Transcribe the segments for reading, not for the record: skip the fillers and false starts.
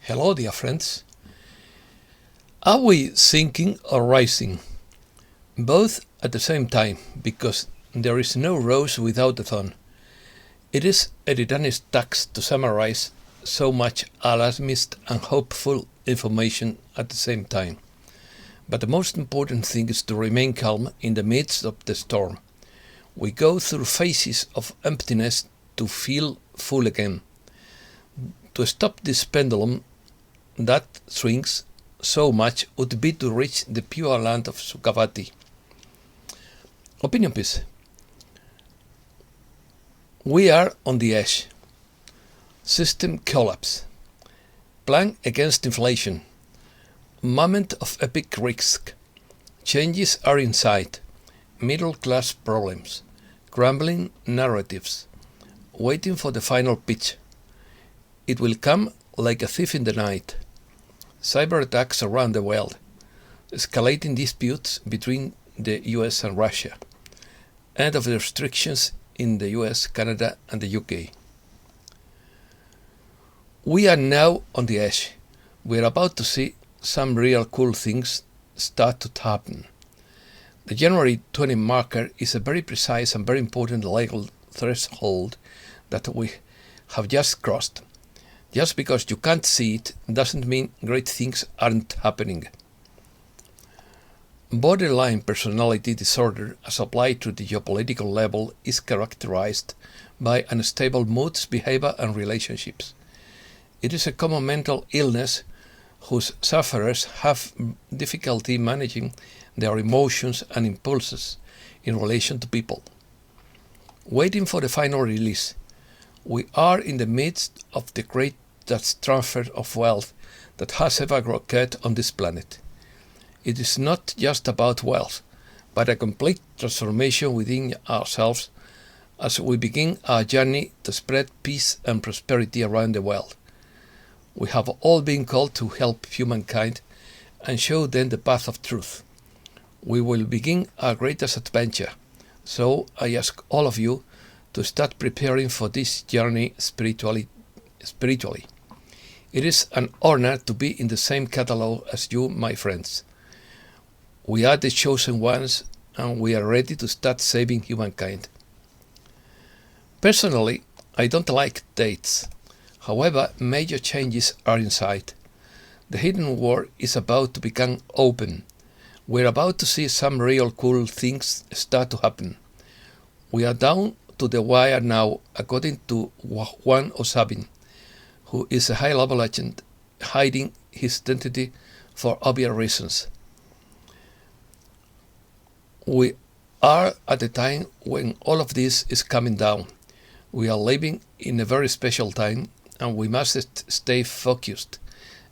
Hello, dear friends. Are we sinking or rising? Both at the same time, because there is no rose without the thorn. It is Eridani's task to summarize so much alarmist and hopeful information at the same time. But the most important thing is to remain calm in the midst of the storm. We go through phases of emptiness to feel full again. To stop this pendulum that swings so much would be to reach the pure land of Sukhavati. Opinion piece. We are on the edge. System collapse. Plan against inflation. Moment of epic risk. Changes are in sight. Middle class problems. Crumbling narratives. Waiting for the final pitch. It will come like a thief in the night. Cyber attacks around the world. Escalating disputes between the US and Russia. End of the restrictions in the US, Canada and the UK. We are now on the edge. We are about to see some real cool things start to happen. The January 20 marker is a very precise and very important legal threshold that we have just crossed. Just because you can't see it doesn't mean great things aren't happening. Borderline personality disorder, as applied to the geopolitical level, is characterized by unstable moods, behavior, and relationships. It is a common mental illness whose sufferers have difficulty managing their emotions and impulses in relation to people. Waiting for the final release. We are in the midst of the greatest transfer of wealth that has ever occurred on this planet. It is not just about wealth, but a complete transformation within ourselves as we begin our journey to spread peace and prosperity around the world. We have all been called to help humankind and show them the path of truth. We will begin our greatest adventure, so I ask all of you to start preparing for this journey spiritually. It is an honor to be in the same catalog as you, my friends. We are the chosen ones, and we are ready to start saving humankind. Personally, I don't like dates. However, major changes are in sight. The hidden war is about to become open. We're about to see some real cool things start to happen. We are down to the wire now, according to Juan Osabin, who is a high-level agent hiding his identity for obvious reasons. We are at a time when all of this is coming down. We are living in a very special time, and we must stay focused,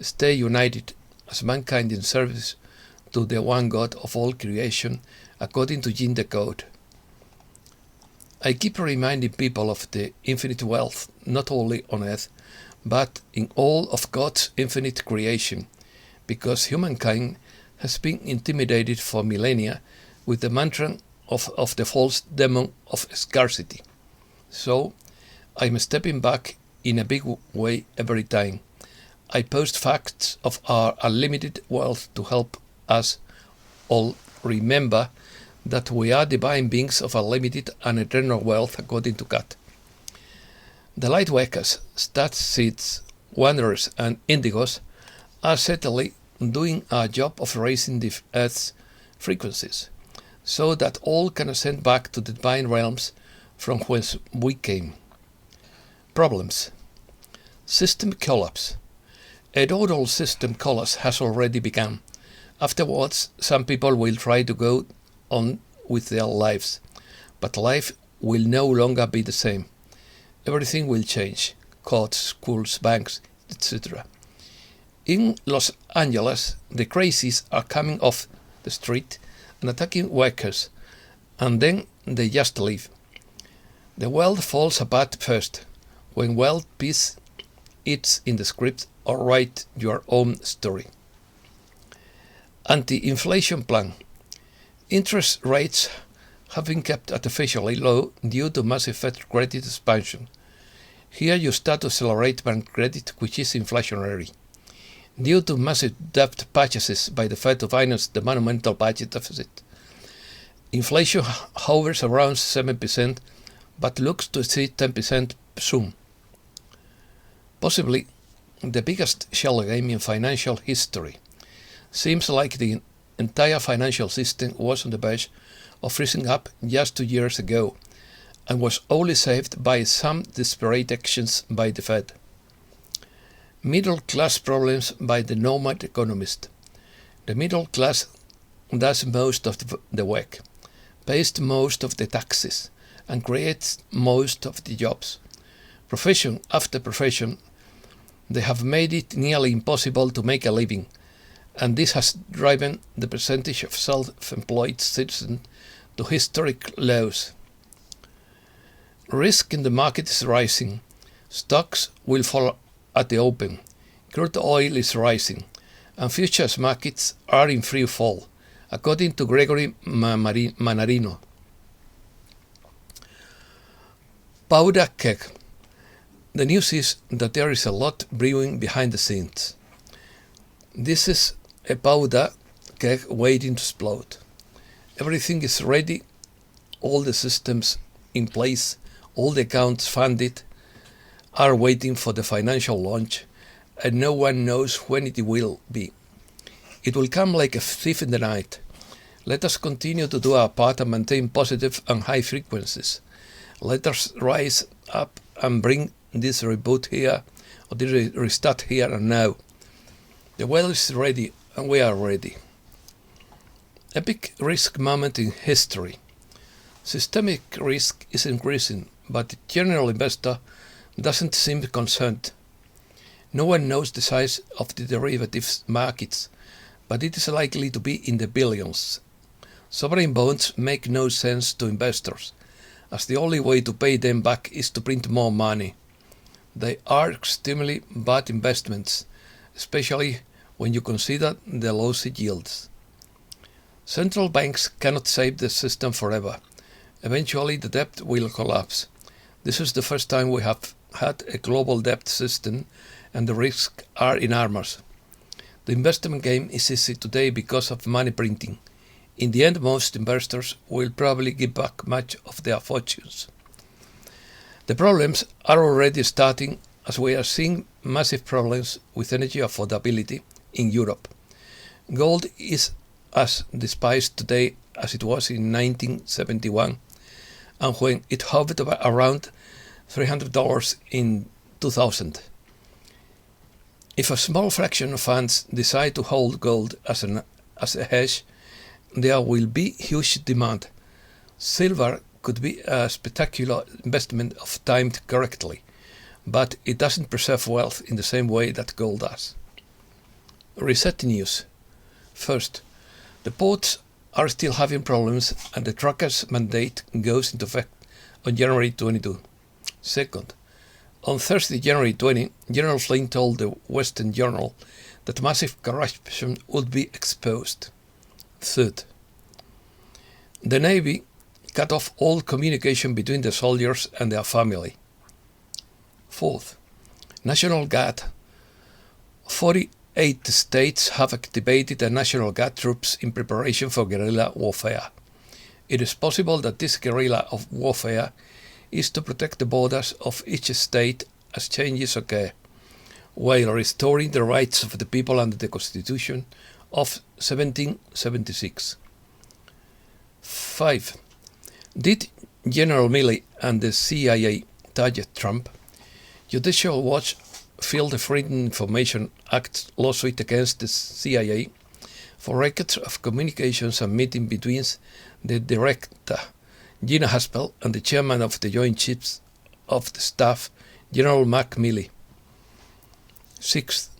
stay united as mankind in service to the one God of all creation, according to Yin the Code. I keep reminding people of the infinite wealth, not only on earth, but in all of God's infinite creation, because humankind has been intimidated for millennia with the mantra of the false demon of scarcity. So, I'm stepping back in a big way every time. I post facts of our unlimited wealth to help us all remember that we are divine beings of unlimited and eternal wealth according to God. The lightworkers, starseeds, wanderers, and indigos are certainly doing our job of raising the Earth's frequencies, so that all can ascend back to the divine realms from whence we came. Problems. System collapse. A total system collapse has already begun. Afterwards, some people will try to go on with their lives, but life will no longer be the same. Everything will change. Courts, schools, banks, etc. In Los Angeles, the crazies are coming off the street and attacking workers, and then they just leave. The world falls apart first. When world peace it's in the script, or write your own story. Anti-inflation plan. Interest rates have been kept artificially low due to massive Fed credit expansion. Here you start to accelerate bank credit, which is inflationary. Due to massive debt purchases by the Fed to finance the monumental budget deficit, inflation hovers around 7%, but looks to exceed 10% soon. Possibly the biggest shell game in financial history. Seems like the entire financial system was on the verge of freezing up just 2 years ago, and was only saved by some desperate actions by the Fed. Middle class problems by the nomad economist. The middle class does most of the work, pays most of the taxes, and creates most of the jobs. Profession after profession, they have made it nearly impossible to make a living, and this has driven the percentage of self-employed citizens to historic lows. Risk in the market is rising. Stocks will fall at the open. Crude oil is rising, and futures markets are in free fall, according to Gregory Mannarino. Powder keg. The news is that there is a lot brewing behind the scenes. This is a powder keg waiting to explode. Everything is ready, all the systems in place, all the accounts funded, are waiting for the financial launch, and no one knows when it will be. It will come like a thief in the night. Let us continue to do our part and maintain positive and high frequencies. Let us rise up and bring this reboot here, or this restart here and now. The well is ready, and we are ready. Epic risk moment in history. Systemic risk is increasing, but the general investor doesn't seem concerned. No one knows the size of the derivatives markets, but it is likely to be in the billions. Sovereign bonds make no sense to investors, as the only way to pay them back is to print more money. They are extremely bad investments, especially when you consider the lousy yields. Central banks cannot save the system forever. Eventually the debt will collapse. This is the first time we have had a global debt system, and the risks are enormous. The investment game is easy today because of money printing. In the end, most investors will probably give back much of their fortunes. The problems are already starting, as we are seeing massive problems with energy affordability in Europe. Gold is as despised today as it was in 1971, and when it hovered around $300 in 2000. If a small fraction of funds decide to hold gold as a hedge, there will be huge demand. Silver could be a spectacular investment if timed correctly, but it doesn't preserve wealth in the same way that gold does. Reset news. First, the ports are still having problems, and the truckers' mandate goes into effect on January 22. Second, on Thursday, January 20, General Flynn told the Western Journal that massive corruption would be exposed. Third, the Navy cut off all communication between the soldiers and their family. Fourth, National Guard. 48 states have activated the National Guard troops in preparation for guerrilla warfare. It is possible that this guerrilla of warfare is to protect the borders of each state as changes occur, while restoring the rights of the people under the Constitution of 1776. 5. Did General Milley and the CIA target Trump? Judicial Watch filed a Freedom of Information Act lawsuit against the CIA for records of communications and meetings between the director, Gina Haspel, and the chairman of the Joint Chiefs of the Staff, General Mark Milley. 6th,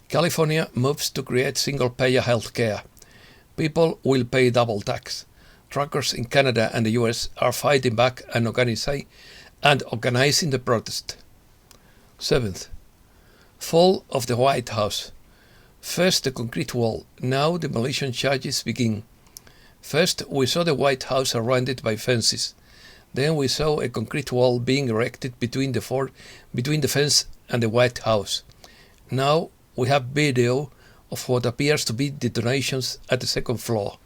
California moves to create single-payer health care. People will pay double tax. Truckers in Canada and the US are fighting back and organizing the protest. 7th, fall of the White House. First the concrete wall, now demolition charges begin. First we saw the White House surrounded by fences. Then we saw a concrete wall being erected between the fence and the White House. Now we have video of what appears to be detonations at the second floor.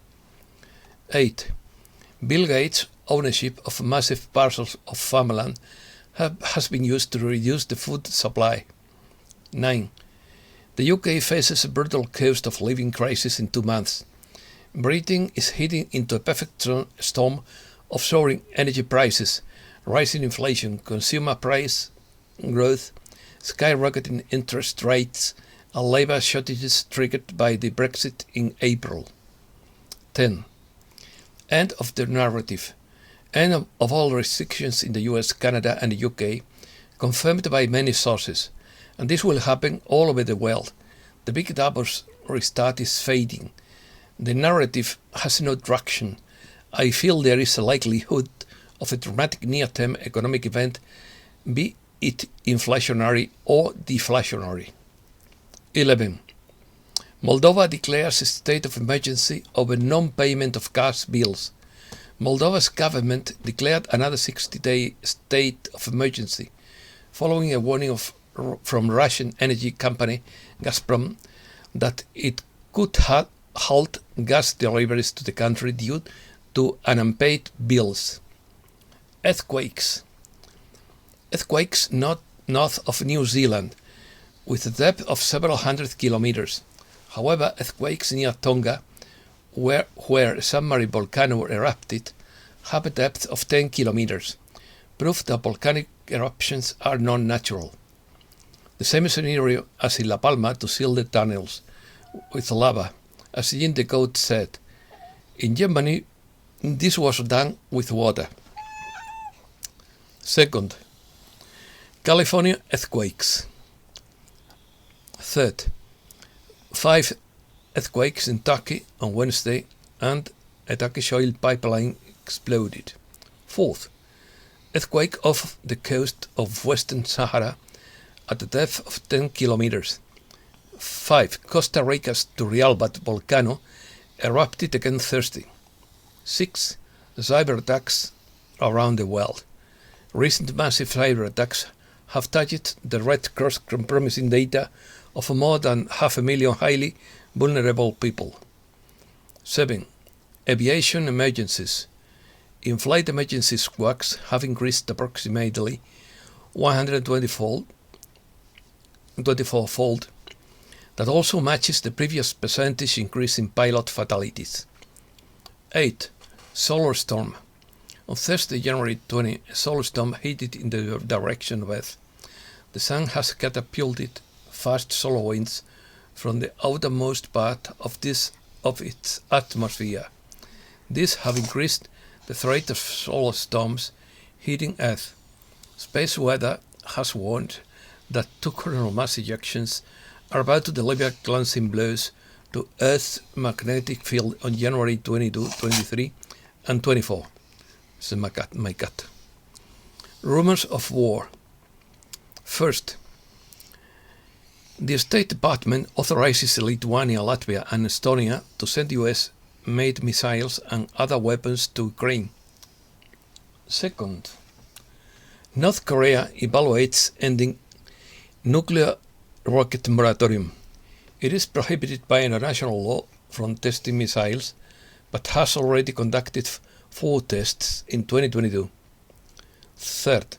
8. Bill Gates' ownership of massive parcels of farmland has been used to reduce the food supply. 9. The UK faces a brutal cost of living crisis in 2 months. Britain is heading into a perfect storm of soaring energy prices, rising inflation, consumer price growth, skyrocketing interest rates, and labour shortages triggered by the Brexit in April. 10. End of the narrative. End of all restrictions in the US, Canada and the UK, confirmed by many sources. And this will happen all over the world. The big doubles restart is fading. The narrative has no traction. I feel there is a likelihood of a dramatic near-term economic event, be it inflationary or deflationary. 11. Moldova declares a state of emergency over non-payment of gas bills. Moldova's government declared another 60-day state of emergency, following a warning from Russian energy company Gazprom that it could halt gas deliveries to the country due to unpaid bills. Earthquakes. Earthquakes north of New Zealand, with a depth of several hundred kilometers. However, earthquakes near Tonga, where a submarine volcano erupted, have a depth of 10 kilometers, proof that volcanic eruptions are non-natural. The same scenario as in La Palma to seal the tunnels with lava, as Jean de Code said. In Germany, this was done with water. Second, California earthquakes. Third, 5 earthquakes in Turkey on Wednesday and a Turkish oil pipeline exploded. Fourth, earthquake off the coast of Western Sahara at a depth of 10 kilometers. 5. Costa Rica's Turrialba volcano erupted again Thursday. 6. Cyber attacks around the world. Recent massive cyber attacks have touched the Red Cross compromising data of more than 500,000 highly vulnerable people. 7. Aviation emergencies. In-flight emergency squawks have increased approximately 124-fold. That also matches the previous percentage increase in pilot fatalities. 8. Solar storm. On Thursday, January 20, a solar storm headed in the direction of Earth. The sun has catapulted fast solar winds from the outermost part of its atmosphere. These have increased the threat of solar storms hitting Earth. Space weather has warned that 2 coronal mass ejections are about to deliver glancing blows to Earth's magnetic field on January 22, 23 and 24. This is my cat. Rumors of war. First, the State Department authorizes Lithuania, Latvia and Estonia to send US-made missiles and other weapons to Ukraine. Second, North Korea evaluates ending nuclear rocket moratorium. It is prohibited by international law from testing missiles, but has already conducted 4 tests in 2022. Third,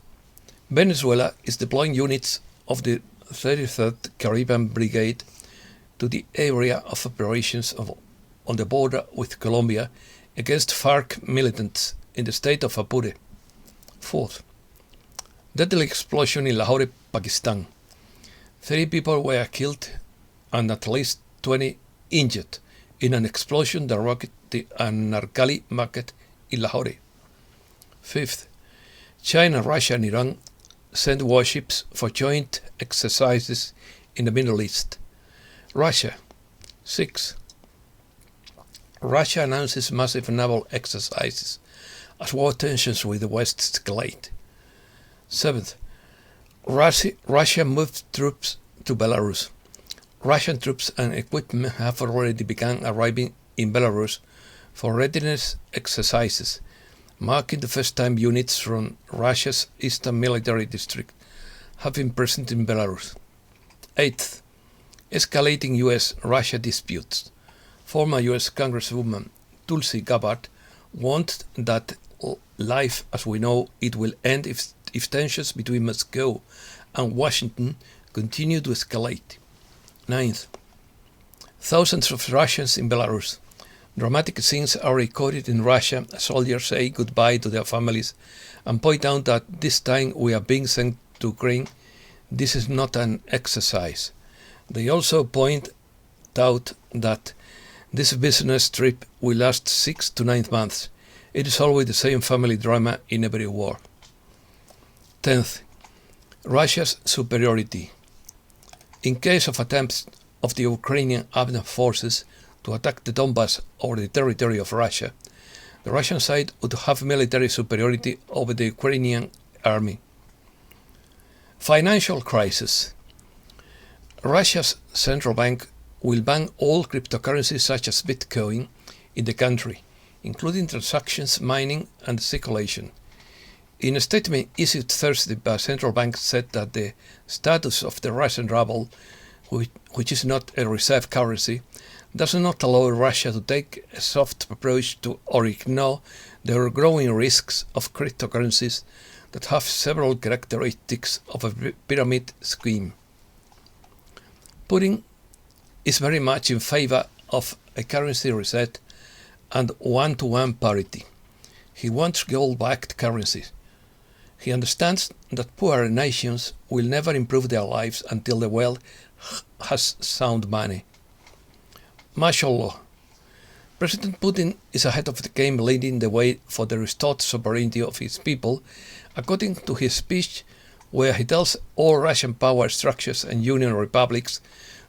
Venezuela is deploying units of the 33rd Caribbean Brigade to the area of operations on the border with Colombia against FARC militants in the state of Apure. Fourth, deadly explosion in Lahore, Pakistan. 3 people were killed and at least 20 injured in an explosion that rocked the Anarkali market in Lahore. Fifth, China, Russia and Iran send warships for joint exercises in the Middle East. Russia. 6. Russia announces massive naval exercises as war tensions with the West escalate. 7th, Russia moved troops to Belarus. Russian troops and equipment have already begun arriving in Belarus for readiness exercises, marking the first time units from Russia's Eastern Military District have been present in Belarus. 8th, Escalating U.S.-Russia disputes. Former U.S. Congresswoman Tulsi Gabbard warned that life as we know it will end if tensions between Moscow and Washington continue to escalate. 9th. Thousands of Russians in Belarus. Dramatic scenes are recorded in Russia as soldiers say goodbye to their families and point out that this time we are being sent to Ukraine. This is not an exercise. They also point out that this business trip will last 6 to 9 months. It is always the same family drama in every war. 10th. Russia's superiority. In case of attempts of the Ukrainian armed forces to attack the Donbass or the territory of Russia, the Russian side would have military superiority over the Ukrainian army. Financial crisis. Russia's central bank will ban all cryptocurrencies such as Bitcoin in the country, including transactions, mining, and circulation. In a statement issued Thursday by central bank said that the status of the Russian ruble, which is not a reserve currency, does not allow Russia to take a soft approach to or ignore the growing risks of cryptocurrencies that have several characteristics of a pyramid scheme. Putin is very much in favor of a currency reset and one-to-one parity. He wants gold-backed currencies. He understands that poorer nations will never improve their lives until the world has sound money. Martial law. President Putin is ahead of the game, leading the way for the restored sovereignty of his people, according to his speech where he tells all Russian power structures and union republics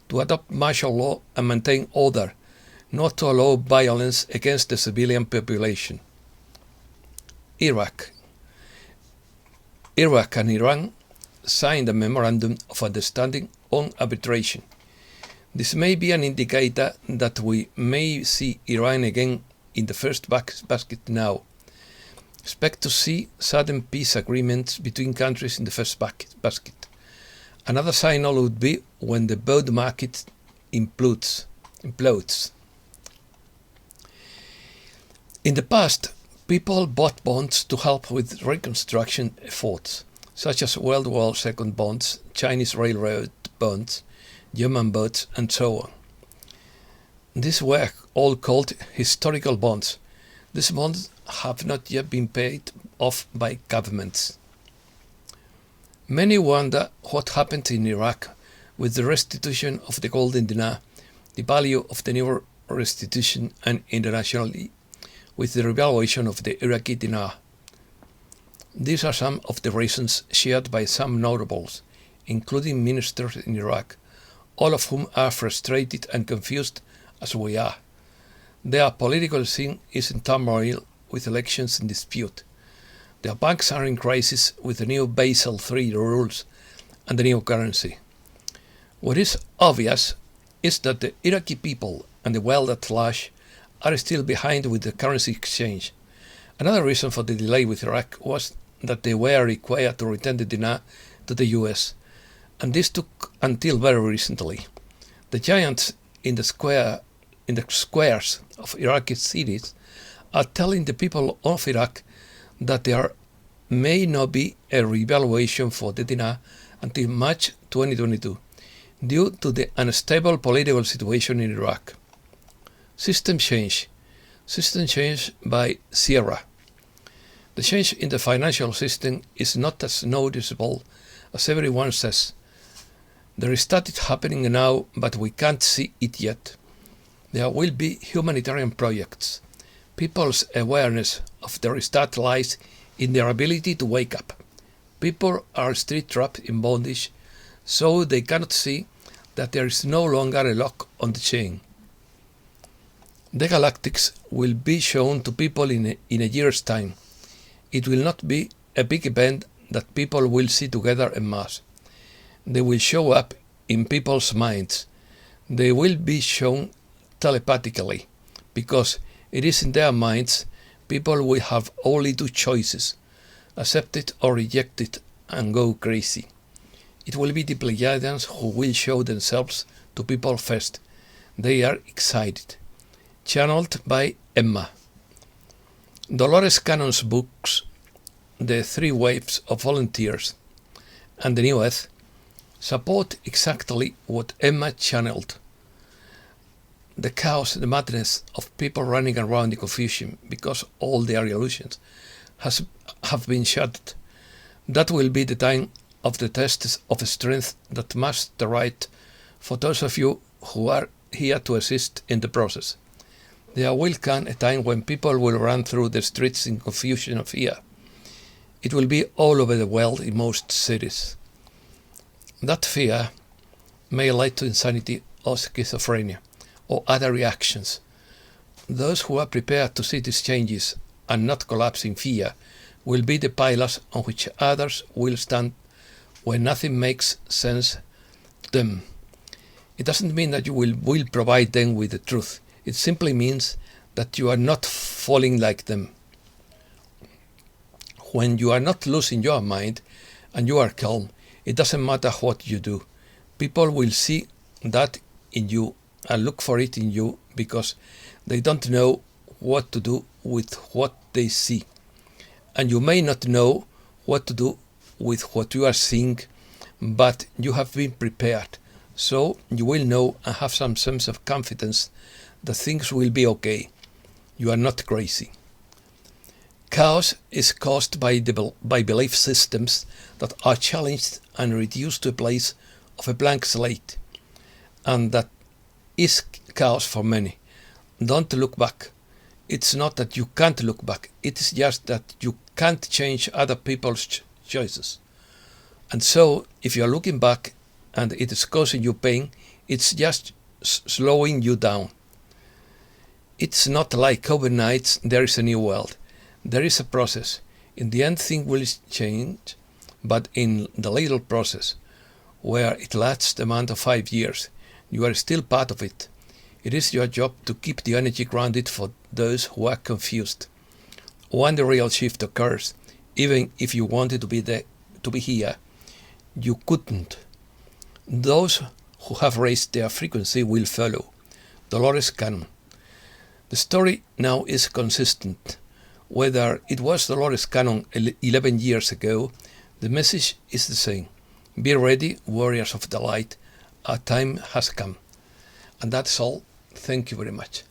to adopt martial law and maintain order, not to allow violence against the civilian population. Iraq. Iraq and Iran signed a memorandum of understanding on arbitration. This may be an indicator that we may see Iran again in the first basket now. Expect to see sudden peace agreements between countries in the first basket. Another signal would be when the bond market implodes. In the past, people bought bonds to help with reconstruction efforts, such as World War II bonds, Chinese railroad bonds, German bonds, and so on. These were all called historical bonds. These bonds have not yet been paid off by governments. Many wonder what happened in Iraq with the restitution of the golden dinar, the value of the new restitution, and internationally with the revaluation of the Iraqi dinar. These are some of the reasons shared by some notables, including ministers in Iraq, all of whom are frustrated and confused as we are. Their political scene is in turmoil with elections in dispute. Their banks are in crisis with the new Basel III rules and the new currency. What is obvious is that the Iraqi people and the world at large are still behind with the currency exchange. Another reason for the delay with Iraq was that they were required to return the dinar to the US, and this took until very recently. The giants in the squares of Iraqi cities are telling the people of Iraq that there may not be a revaluation for the dinar until March 2022 due to the unstable political situation in Iraq. System change by Sierra. The change in the financial system is not as noticeable as everyone says. There is started happening now, but we can't see it yet. There will be humanitarian projects. People's awareness of the restart lies in their ability to wake up. People are still trapped in bondage, so they cannot see that there is no longer a lock on the chain. The Galactics will be shown to people in a year's time. It will not be a big event that people will see together en masse. They will show up in people's minds. They will be shown telepathically, because it is in their minds. People will have only two choices: accept it or reject it and go crazy. It will be the Pleiadians who will show themselves to people first. They are excited. Channeled by Emma. Dolores Cannon's books, The Three Waves of Volunteers and The New Earth, support exactly what Emma channeled. The chaos, the madness of people running around in confusion because all their illusions have been shattered. That will be the time of the tests of strength that must arrive for those of you who are here to assist in the process. There will come a time when people will run through the streets in confusion of fear. It will be all over the world in most cities. That fear may lead to insanity or schizophrenia or other reactions. Those who are prepared to see these changes and not collapse in fear will be the pillars on which others will stand when nothing makes sense to them. It doesn't mean that you will provide them with the truth. It simply means that you are not falling like them. When you are not losing your mind and you are calm, it doesn't matter what you do. People will see that in you and look for it in you because they don't know what to do with what they see. And you may not know what to do with what you are seeing, but you have been prepared. So you will know and have some sense of confidence that things will be okay. You are not crazy. Chaos is caused by belief systems that are challenged and reduced to a place of a blank slate. And that is chaos for many. Don't look back. It's not that you can't look back. It is just that you can't change other people's choices. And so, if you're looking back and it is causing you pain, it's just slowing you down. It's not like overnight there is a new world. There is a process. In the end, things will change, but in the little process, where it lasts the amount of 5 years, you are still part of it. It is your job to keep the energy grounded for those who are confused. When the real shift occurs, even if you wanted to be here, you couldn't. Those who have raised their frequency will follow. Dolores Cannon. The story now is consistent. Whether it was Dolores Cannon 11 years ago, the message is the same. Be ready, warriors of the light. Our time has come. And that's all. Thank you very much.